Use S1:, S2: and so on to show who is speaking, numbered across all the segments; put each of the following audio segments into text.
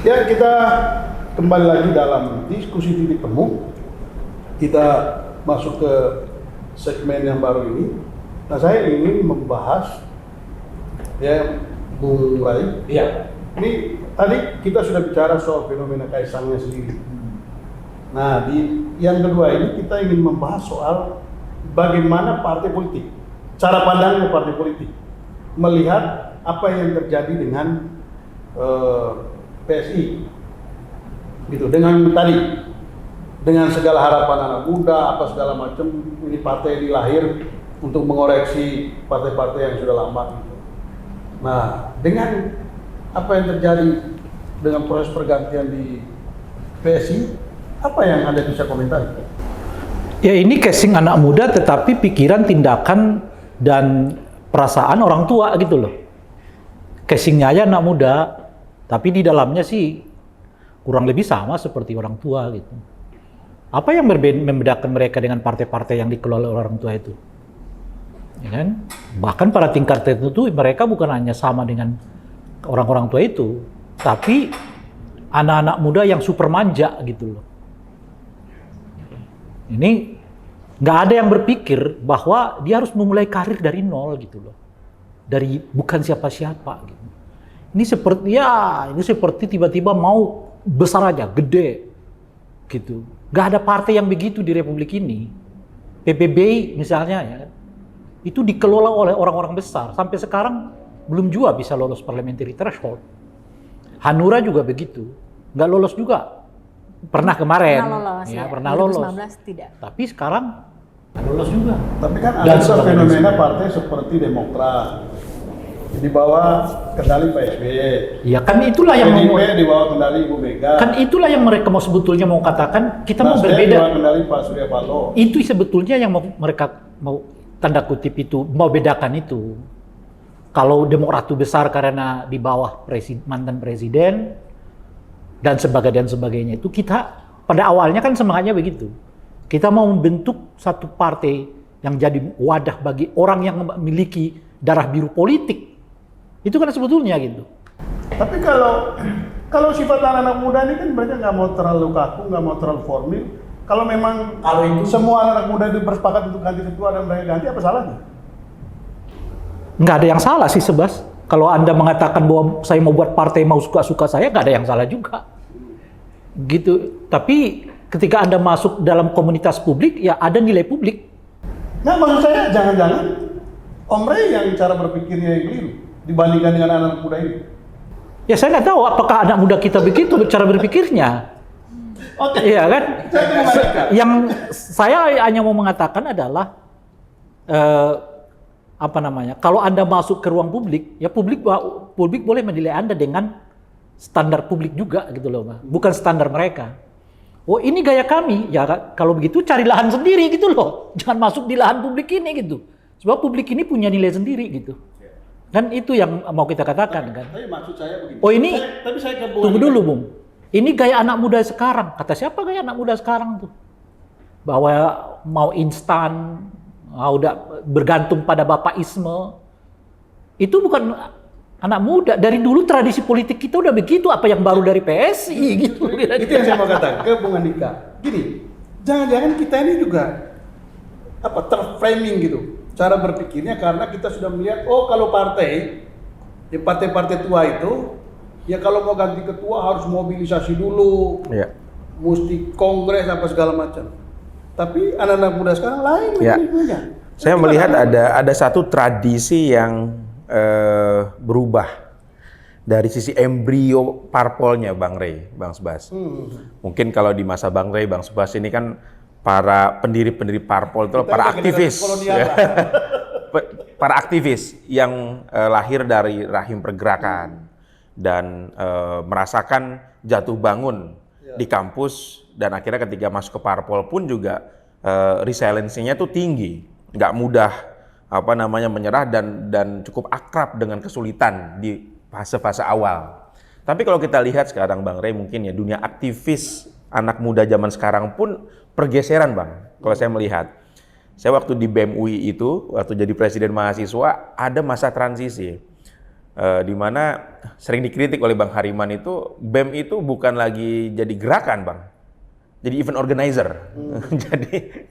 S1: Ya, kita kembali lagi dalam diskusi titik temu. Kita masuk ke segmen yang baru ini. Nah, saya ingin membahas ya, Bung Rai.
S2: Iya.
S1: Ini tadi kita sudah bicara soal fenomena Kaisangnya sendiri. Nah, di yang kedua ini kita ingin membahas soal bagaimana partai politik, cara pandangnya partai politik melihat apa yang terjadi dengan PSI, gitu. Dengan segala harapan anak muda, apa segala macam, ini partai ini lahir untuk mengoreksi partai-partai yang sudah lama. Gitu. Nah, dengan apa yang terjadi dengan proses pergantian di PSI, apa yang Anda bisa komentari?
S2: Ya, ini casing anak muda, tetapi pikiran, tindakan, dan perasaan orang tua gitu loh. Casingnya aja anak muda, tapi di dalamnya sih kurang lebih sama seperti orang tua gitu. Apa yang membedakan mereka dengan partai-partai yang dikelola oleh orang tua itu? Ya kan? Bahkan pada tingkat tertentu mereka bukan hanya sama dengan orang-orang tua itu, tapi anak-anak muda yang super manja gitu loh. Ini nggak ada yang berpikir bahwa dia harus memulai karir dari nol gitu loh, dari bukan siapa-siapa gitu. Ini seperti tiba-tiba mau besar aja, gede gitu. Nggak ada partai yang begitu di Republik ini. PBB misalnya ya, itu dikelola oleh orang-orang besar. Sampai sekarang belum juga bisa lolos parliamentary threshold. Hanura juga begitu, nggak lolos juga. Pernah kemarin, pernah lolos.
S3: 2019 tidak.
S2: Tapi sekarang nggak lolos juga.
S1: Tapi kan ada fenomena partai seperti Demokrat di bawah kendali Pak SBY.
S2: Ya kan itulah yang
S1: PDIP di bawah kendali Ibu Mega.
S2: Kan itulah yang mereka sebetulnya mau katakan kita mau
S1: Nasdem
S2: berbeda.
S1: di bawah kendali Pak Surya Paloh.
S2: Itu sebetulnya yang mereka mau tanda kutip itu mau bedakan itu. Kalau Demokrat itu besar karena di bawah mantan presiden dan sebagainya itu, kita pada awalnya kan semangatnya begitu. Kita mau membentuk satu partai yang jadi wadah bagi orang yang memiliki darah biru politik. Itu kan sebetulnya gitu.
S1: Tapi kalau sifat anak-anak muda ini kan mereka nggak mau terlalu kaku, nggak mau terlalu formil. Kalau memang semua anak muda itu bersepakat untuk ganti ketua dan mereka ganti, apa salahnya?
S2: Nggak ada yang salah sih, Sebas. Kalau Anda mengatakan bahwa saya mau buat partai mau suka-suka saya, nggak ada yang salah juga. Gitu. Tapi ketika Anda masuk dalam komunitas publik, ya ada nilai publik.
S1: Nah, maksud saya jangan-jangan Om Rey yang cara berpikirnya yang keliru dibandingkan dengan anak muda ini.
S2: Ya saya nggak tahu apakah anak muda kita begitu cara berpikirnya.
S1: Oke.
S2: Iya kan? Yang saya hanya mau mengatakan adalah kalau Anda masuk ke ruang publik, ya publik boleh menilai Anda dengan standar publik juga gitu loh, Pak. Bukan standar mereka. Oh, ini gaya kami. Ya kalau begitu cari lahan sendiri gitu loh. Jangan masuk di lahan publik ini gitu. Sebab publik ini punya nilai sendiri gitu. Kan itu yang mau kita katakan kan.
S1: Tapi maksud saya begini.
S2: Oh ini,
S1: tapi saya
S2: tunggu dulu Bung. Ini gaya anak muda sekarang. Kata siapa gaya anak muda sekarang tuh? Bahwa mau instan, udah bergantung pada bapaisme. Itu bukan anak muda. Dari dulu tradisi politik kita udah begitu. Apa yang baru dari PSI gitu.
S1: Itu yang saya mau katakan ke Bung Andika. Gini, jangan-jangan kita ini juga terframing gitu cara berpikirnya, karena kita sudah melihat kalau partai-partai tua itu ya kalau mau ganti ketua harus mobilisasi dulu, mesti kongres apa segala macam. Tapi anak-anak muda sekarang lain mekanismenya.
S4: Saya melihat ada satu tradisi yang berubah dari sisi embrio parpolnya, Bang Rey, Bang Subas. Mungkin kalau di masa Bang Rey, Bang Subas ini kan para pendiri-pendiri parpol itu para aktivis, para aktivis yang lahir dari rahim pergerakan dan merasakan jatuh bangun di kampus, dan akhirnya ketika masuk ke parpol pun juga resiliensinya itu tinggi, nggak mudah menyerah dan cukup akrab dengan kesulitan di fase-fase awal. Tapi kalau kita lihat sekarang Bang Rey, mungkin ya dunia aktivis anak muda zaman sekarang pun pergeseran Bang. Kalau saya melihat, saya waktu di BEM UI itu, waktu jadi presiden mahasiswa, ada masa transisi. di mana sering dikritik oleh Bang Hariman itu BEM itu bukan lagi jadi gerakan, Bang. Jadi event organizer. Jadi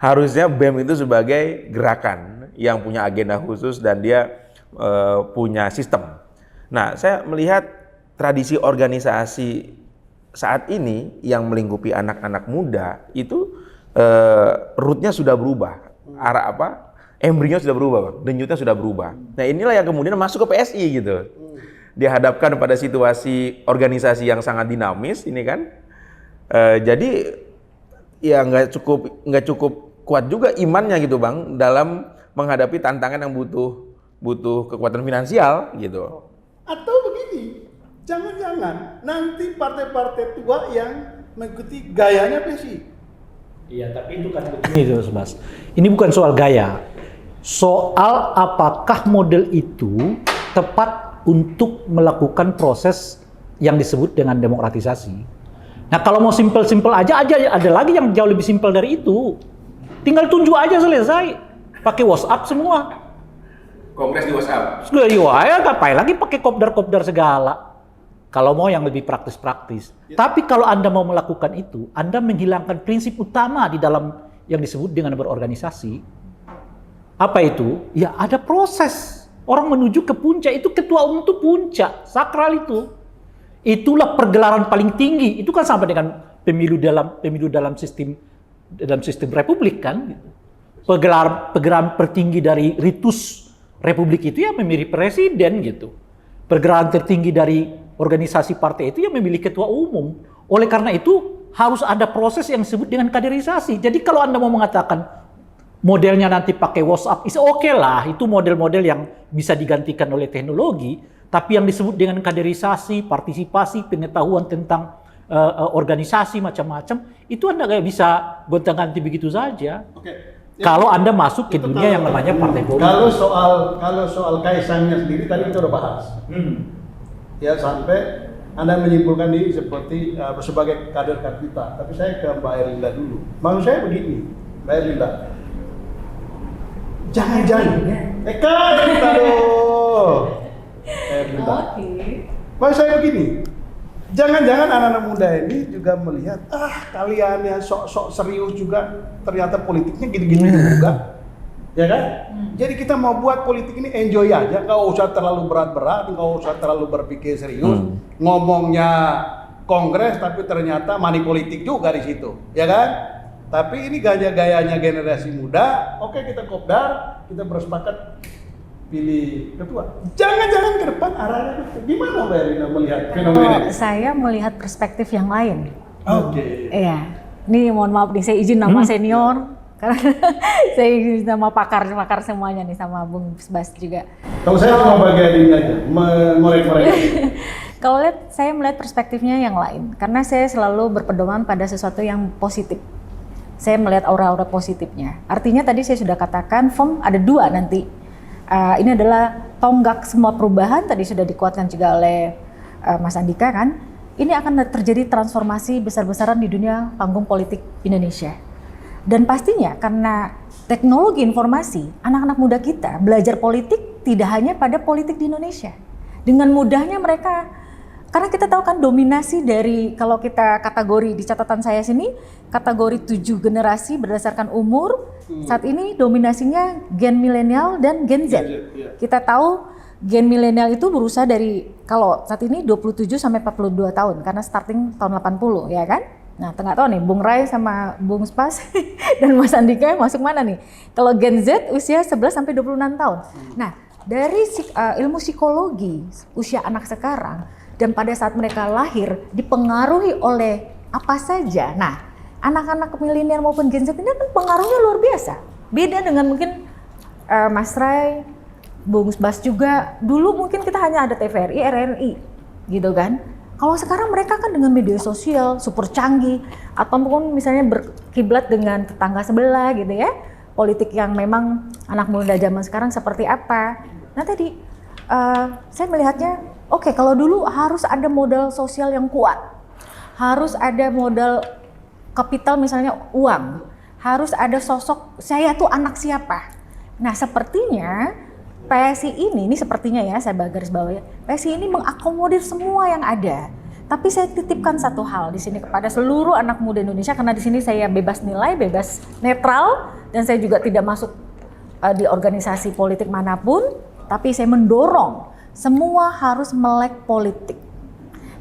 S4: harusnya BEM itu sebagai gerakan yang punya agenda khusus dan dia punya sistem. Nah, saya melihat tradisi organisasi saat ini yang melingkupi anak-anak muda itu rootnya sudah berubah. Arah apa? Embrynya sudah berubah, Bang. Denyutnya sudah berubah. Nah, inilah yang kemudian masuk ke PSI gitu. Dihadapkan pada situasi organisasi yang sangat dinamis ini kan. Jadi ya nggak cukup kuat juga imannya gitu, Bang, dalam menghadapi tantangan yang butuh kekuatan finansial gitu.
S1: Atau begini, jangan-jangan nanti partai-partai tua yang mengikuti gayanya PSI.
S2: Iya, tapi itu kan begini tuh, Mas. Ini bukan soal gaya. Soal apakah model itu tepat untuk melakukan proses yang disebut dengan demokratisasi. Nah, kalau mau simpel-simpel aja ada lagi yang jauh lebih simpel dari itu. Tinggal tunjuk aja selesai. Pakai WhatsApp semua.
S4: Kongres di WhatsApp.
S2: Ya, ngapain lagi pakai kopdar-kopdar segala. Kalau mau yang lebih praktis-praktis. Ya. Tapi kalau Anda mau melakukan itu, Anda menghilangkan prinsip utama di dalam yang disebut dengan berorganisasi. Apa itu? Ya, ada proses. Orang menuju ke puncak, itu ketua umum itu puncak, sakral itu. Itulah pergelaran paling tinggi. Itu kan sama dengan pemilu dalam sistem republik kan. Pergelaran tertinggi dari ritus republik itu ya memilih presiden gitu. Pergerakan tertinggi dari organisasi partai itu ya memilih ketua umum. Oleh karena itu harus ada proses yang disebut dengan kaderisasi. Jadi kalau Anda mau mengatakan modelnya nanti pakai WhatsApp, is oke lah. Itu model-model yang bisa digantikan oleh teknologi. Tapi yang disebut dengan kaderisasi, partisipasi, pengetahuan tentang organisasi macam-macam, itu Anda nggak bisa gonta-ganti begitu saja.
S1: Oke.
S2: Kalau Anda masuk ke dunia yang namanya partai politik.
S1: Kalau soal Kaisangnya sendiri tadi kita udah bahas. Ya, sampai Anda menyimpulkan diri seperti sebagai kader kita. Tapi saya ke Mbak Erlinda dulu. Maksud saya begini, Mbak Erlinda. Jangan-jangan. Kita dong. Maksud saya begini, jangan-jangan anak-anak muda ini juga melihat, kalian yang sok-sok serius juga, ternyata politiknya gitu-gitu juga, ya kan? Jadi kita mau buat politik ini enjoy aja, nggak usah terlalu berat-berat, nggak usah terlalu berpikir serius, ngomongnya kongres tapi ternyata money politik juga di situ, ya kan? Tapi ini gaya-gayanya generasi muda, oke kita kopdar, kita bersepakat pilih ketua. Jangan-jangan ke depan arahnya gimana Mbak Erina melihat fenomena ini?
S3: Saya melihat perspektif yang lain.
S1: Oke.
S3: Iya. Ini mohon maaf nih, saya izin nama senior karena saya izin nama pakar semuanya nih sama Bung Bas juga.
S1: Kalau saya cuma bagian ini aja, mengorek-ngorek.
S3: Kalau saya melihat perspektifnya yang lain karena saya selalu berpedoman pada sesuatu yang positif. Saya melihat aura-aura positifnya. Artinya tadi saya sudah katakan FOM ada dua nanti. Ini adalah tonggak semua perubahan, tadi sudah dikuatkan juga oleh Mas Andika kan. Ini akan terjadi transformasi besar-besaran di dunia panggung politik Indonesia. Dan pastinya karena teknologi informasi, anak-anak muda kita belajar politik tidak hanya pada politik di Indonesia. Dengan mudahnya mereka, karena kita tahu kan dominasi dari, kalau kita kategori di catatan saya sini, kategori 7 generasi berdasarkan umur, saat ini dominasinya gen milenial dan gen Z. Kita tahu gen milenial itu berusaha dari, kalau saat ini 27 sampai 42 tahun, karena starting tahun 80 ya kan? Nah, nggak tahu nih, Bung Rai sama Bung Spas dan Mas Andika masuk mana nih? Kalau gen Z usia 11 sampai 26 tahun. Nah, dari ilmu psikologi usia anak sekarang, dan pada saat mereka lahir dipengaruhi oleh apa saja. Nah, anak-anak milenial maupun Gen Z ini kan pengaruhnya luar biasa. Beda dengan mungkin Mas Rai, Bung Bas juga. Dulu mungkin kita hanya ada TVRI, RRI, gitu kan. Kalau sekarang mereka kan dengan media sosial super canggih, ataupun misalnya berkiblat dengan tetangga sebelah gitu ya. Politik yang memang anak muda zaman sekarang seperti apa. Nah tadi saya melihatnya, oke, kalau dulu harus ada modal sosial yang kuat, harus ada modal kapital misalnya uang, harus ada sosok saya tuh anak siapa. Nah sepertinya PSI ini sepertinya ya, saya garis bawahi, PSI ini mengakomodir semua yang ada. Tapi saya titipkan satu hal di sini kepada seluruh anak muda Indonesia, karena di sini saya bebas nilai, bebas netral, dan saya juga tidak masuk di organisasi politik manapun, tapi saya mendorong semua harus melek politik.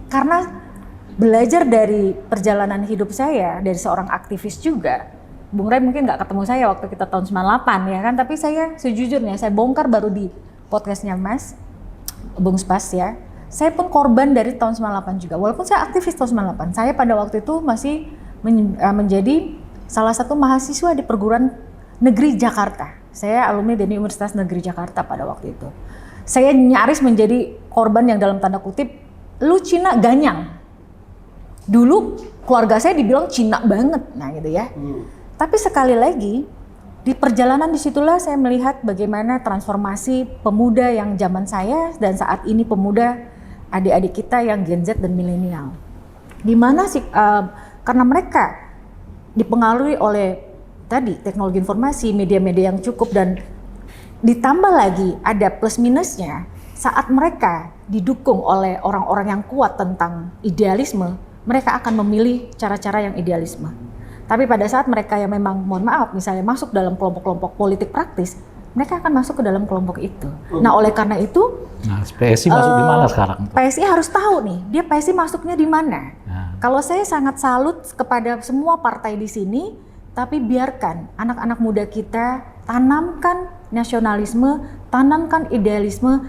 S3: Karena belajar dari perjalanan hidup saya, dari seorang aktivis juga, Bung Ray mungkin nggak ketemu saya waktu kita tahun 98 ya kan, tapi saya sejujurnya, saya bongkar baru di podcastnya Mas, Bung Spas ya, saya pun korban dari tahun 98 juga, walaupun saya aktivis tahun 98, saya pada waktu itu masih menjadi salah satu mahasiswa di perguruan negeri Jakarta. Saya alumni dari Universitas Negeri Jakarta pada waktu itu. Saya nyaris menjadi korban yang dalam tanda kutip, lu Cina ganyang. Dulu keluarga saya dibilang Cina banget, nah gitu ya. Tapi sekali lagi, di perjalanan disitulah saya melihat bagaimana transformasi pemuda yang zaman saya dan saat ini pemuda adik-adik kita yang Gen Z dan milenial. Di mana sih karena mereka dipengaruhi oleh tadi teknologi informasi, media-media yang cukup, dan ditambah lagi ada plus minusnya saat mereka didukung oleh orang-orang yang kuat tentang idealisme, mereka akan memilih cara-cara yang idealisme. Tapi pada saat mereka yang memang, mohon maaf, misalnya masuk dalam kelompok-kelompok politik praktis, mereka akan masuk ke dalam kelompok itu. Nah, oleh karena itu,
S2: PSI masuk di mana sekarang?
S3: PSI harus tahu nih, dia PSI masuknya di mana. Kalau saya sangat salut kepada semua partai di sini, tapi biarkan anak-anak muda kita tanamkan nasionalisme, tanamkan idealisme.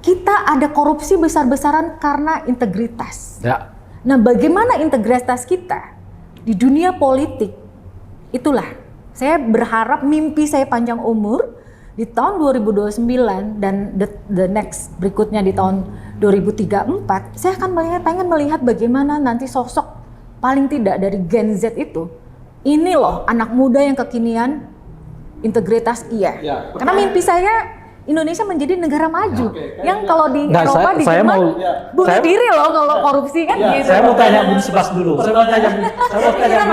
S3: Kita ada korupsi besar-besaran karena integritas.
S2: Ya.
S3: Nah, bagaimana integritas kita di dunia politik? Itulah, saya berharap mimpi saya panjang umur di tahun 2029 dan the next berikutnya di tahun 2034, saya akan pengen melihat bagaimana nanti sosok paling tidak dari Gen Z itu. Ini loh anak muda yang kekinian, integritas iya.
S1: Ya,
S3: karena mimpi saya Indonesia menjadi negara maju. Yang kalau di Eropa, di Jerman, bunuh diri loh kalau korupsi kan gitu.
S2: Saya mau tanya Bung Subas dulu. Saya mau tanya Bung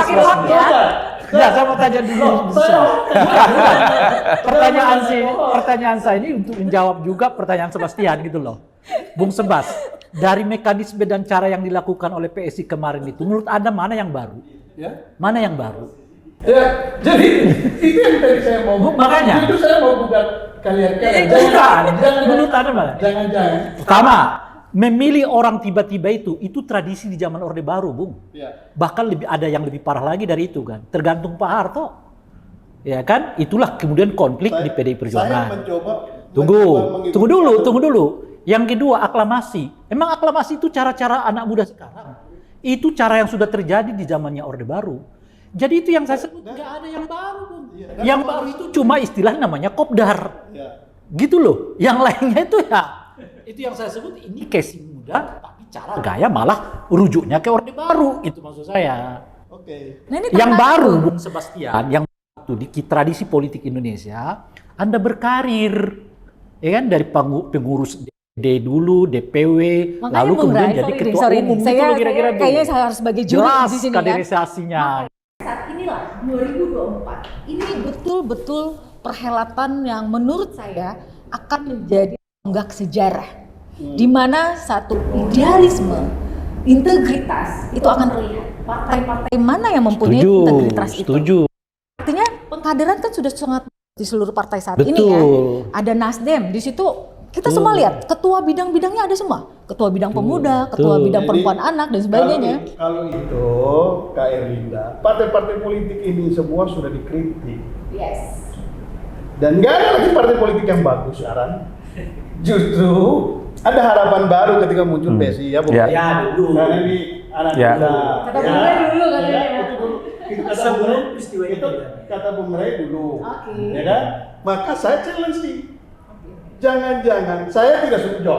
S2: Subas dulu. Ya, saya mau tanya dulu. Pertanyaan saya ini untuk menjawab juga pertanyaan Sebastian gitu loh. Bung Subas, dari mekanisme dan cara yang dilakukan oleh PSI kemarin itu, menurut Anda mana yang baru?
S1: Ya.
S2: Mana yang baru?
S1: Ya, jadi itu yang tadi saya mau.
S2: Makanya.
S1: Itu saya mau buka kalian.
S2: Jangan menurut Anda mana?
S1: Jangan.
S2: Pertama, memilih orang tiba-tiba itu tradisi di zaman Orde Baru, Bung.
S1: Ya.
S2: Bahkan ada yang lebih parah lagi dari itu kan. Tergantung Pak Harto. Ya kan? Itulah kemudian konflik di PDI Perjuangan.
S1: Saya mencoba
S2: Tunggu dulu. Yang kedua, aklamasi. Emang aklamasi itu cara-cara anak muda sekarang. Itu cara yang sudah terjadi di zamannya Orde Baru. Jadi itu yang saya sebut nggak ada yang baru, Bung. Yang baru itu cuma istilah namanya kopdar. Gitu loh. Yang lainnya itu ya, itu yang saya sebut ini casing muda, tapi cara gaya malah rujuknya ke Orde Baru. Itu maksud saya.
S1: Oke.
S3: Nah, ini
S2: Yang
S3: ternyata
S2: baru, Bung Sebastian, yang itu di tradisi politik Indonesia, Anda berkarir, ya kan, dari pengurus D dulu, DPW,
S3: makanya
S2: lalu
S3: Bung
S2: kemudian
S3: Ray,
S2: jadi
S3: sorry,
S2: ketua
S3: sorry
S2: umum.
S3: nih.
S2: Gitu loh kira-kira tuh.
S3: Kayaknya saya harus sebagai juri
S2: Jelas
S3: di sini kan.
S2: kaderisasinya.
S3: Saat inilah 2024, ini betul-betul perhelatan yang menurut saya akan menjadi tonggak sejarah, di mana satu idealisme, integritas itu akan terlihat. Partai-partai mana yang mempunyai integritas itu?
S2: Setuju.
S3: Artinya pengkaderan kan sudah sangat di seluruh partai saat ini ya. Ada Nasdem di situ. Kita semua lihat, ketua bidang-bidangnya ada semua. Ketua bidang pemuda, ketua bidang perempuan anak, dan sebagainya.
S1: Kalau itu, Kak Erlinda, partai-partai politik ini semua sudah dikritik.
S3: Yes.
S1: Dan nggak ada lagi partai politik yang bagus sekarang. Justru ada harapan baru ketika muncul PSI ya, Bung.
S4: Ya.
S1: Dulu. Karena ini anak
S4: Ya.
S1: muda.
S3: Kata Bung Ray dulu katanya.
S1: Itu kata Bung Ray, itu kata Bung Ray dulu.
S3: Oke.
S1: Ya kan? Maka saya challenge nih. Jangan-jangan saya tidak setuju.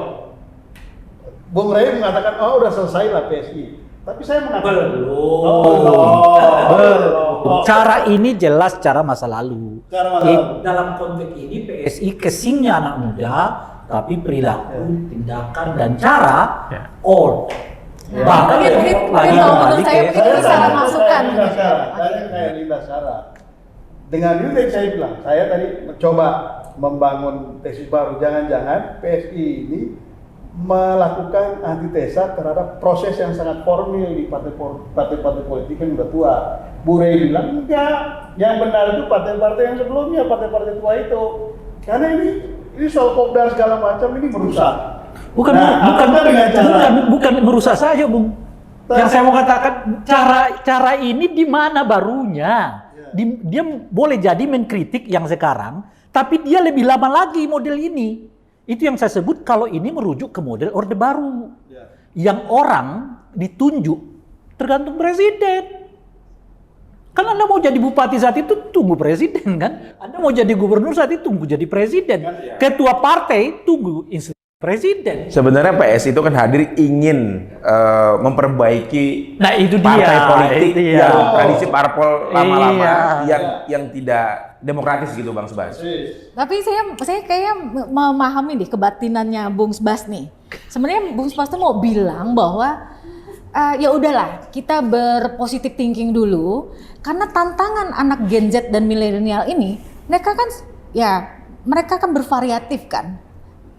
S1: Bung Ray mengatakan, oh udah selesai lah PSI. Tapi saya mengatakan belum.
S2: Cara ini jelas cara masa lalu.
S1: Cara masa lalu.
S2: Dalam konteks ini PSI kesingnya anak muda, tapi perilaku, tindakan dan cara old. Bahkan
S3: Mungkin
S2: lagi
S3: kalau
S2: kembali
S3: menurut saya
S2: ke
S3: itu salah masukan.
S1: Saya kayak Linda Sarah. Dengan itu yang saya bilang, saya tadi mencoba membangun tesis baru, jangan-jangan PSI ini melakukan antitesa terhadap proses yang sangat formil di partai-partai politik yang sudah tua. Bu Rey bilang enggak, yang benar itu partai-partai yang sebelumnya, partai-partai tua itu. Karena ini soal kopdar segala macam ini merusak.
S2: Bukan merusak saja, Bung. Yang saya mau katakan cara ini di mana barunya? Dia boleh jadi mengkritik yang sekarang, tapi dia lebih lama lagi model ini. Itu yang saya sebut kalau ini merujuk ke model Orde Baru. Yang orang ditunjuk tergantung presiden. Kan Anda mau jadi bupati saat itu tunggu presiden kan? Anda mau jadi gubernur saat itu tunggu jadi presiden. Ketua partai tunggu instruksi presiden.
S4: Sebenarnya PS itu kan hadir ingin memperbaiki
S2: itu
S4: partai
S2: dia,
S4: politik
S2: itu
S4: yang tradisi parpol lama-lama
S2: Iya.
S4: yang tidak demokratis gitu Bang Subas.
S3: Tapi saya kayak memahami deh kebatinannya Bung Subas nih. Sebenarnya Bung Subas tuh mau bilang bahwa ya udahlah kita berpositif thinking dulu karena tantangan anak Gen Z dan milenial ini mereka kan bervariatif kan.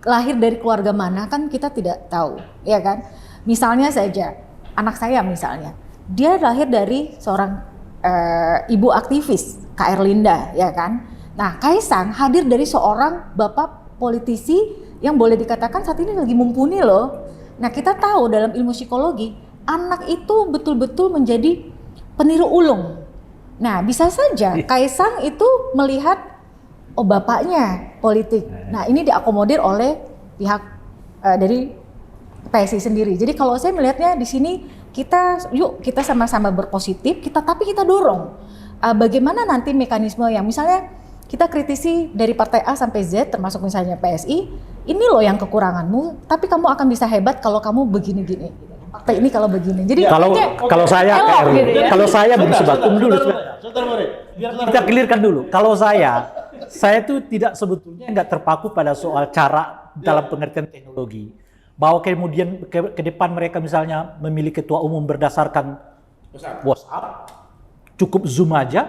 S3: Lahir dari keluarga mana kan kita tidak tahu, ya kan? Misalnya saja, anak saya misalnya, dia lahir dari seorang ibu aktivis, Kak Erlinda, ya kan? Nah, Kaisang hadir dari seorang bapak politisi yang boleh dikatakan saat ini lagi mumpuni loh. Nah, kita tahu dalam ilmu psikologi, anak itu betul-betul menjadi peniru ulung. Nah, bisa saja Kaisang itu melihat bapaknya politik. Nah, ini diakomodir oleh pihak dari PSI sendiri. Jadi kalau saya melihatnya di sini kita sama-sama berpositif, tapi kita dorong bagaimana nanti mekanisme yang misalnya kita kritisi dari partai A sampai Z termasuk misalnya PSI, ini loh yang kekuranganmu, tapi kamu akan bisa hebat kalau kamu begini-gini. Partai ini kalau begini. Jadi
S2: kalau saya Bung Subas, tunggu dulu. Kita clearkan dulu. Kalau saya tuh tidak sebetulnya nggak terpaku pada soal cara dalam pengertian teknologi. Bahwa kemudian ke depan mereka misalnya memilih ketua umum berdasarkan WhatsApp, cukup Zoom aja,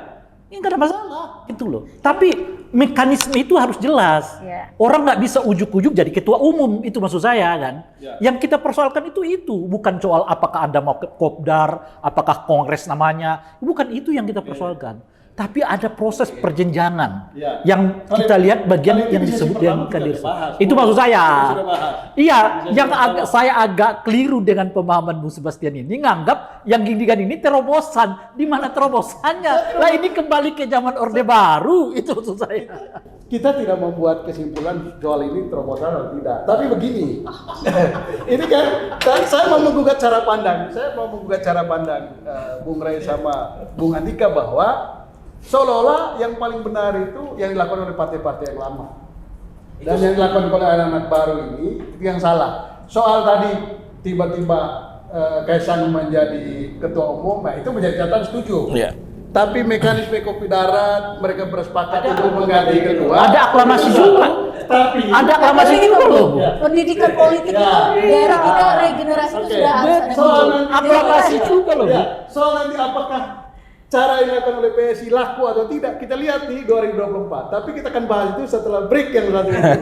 S2: ini nggak ada masalah gitu loh. Tapi mekanisme itu harus jelas. Orang nggak bisa ujuk-ujuk jadi ketua umum, itu maksud saya kan. Yang kita persoalkan itu bukan soal apakah Anda mau ke Kopdar, apakah Kongres namanya, bukan itu yang kita persoalkan. Tapi ada proses perjenjangan yang kita lihat bagian yang disebut dengan kadir. Itu maksud saya. Iya, yang saya agak keliru dengan pemahaman Bu Sebastian ini nganggap yang gini-gini ini terobosan. Di mana terobosannya? Lah ini kembali ke zaman Orde Baru, itu maksud saya.
S1: Kita tidak membuat kesimpulan soal ini terobosan atau tidak. Tapi begini, ini kan saya mau menggugat cara pandang. Saya mau menggugat cara pandang Bung Rey sama Bung Andika bahwa seolah-olah yang paling benar itu yang dilakukan oleh partai-partai yang lama. Dan yang dilakukan oleh anak-anak baru ini itu yang salah. Soal tadi tiba-tiba Kaisang menjadi ketua umum, nah itu menjadi catatan setuju. Tapi mekanisme kopi darat mereka bersepakat untuk mengganti kedua.
S2: Ada aklamasi juga.
S1: Tapi
S2: ada aklamasi juga loh.
S3: Pendidikan politik itu daerah kita regenerasi itu sudah harus
S2: ada. Aklamasi juga loh.
S1: Soal nanti apakah cara yang dilakukan oleh PSI laku atau tidak, kita lihat di 2024. Tapi kita akan bahas itu setelah break yang satu ini.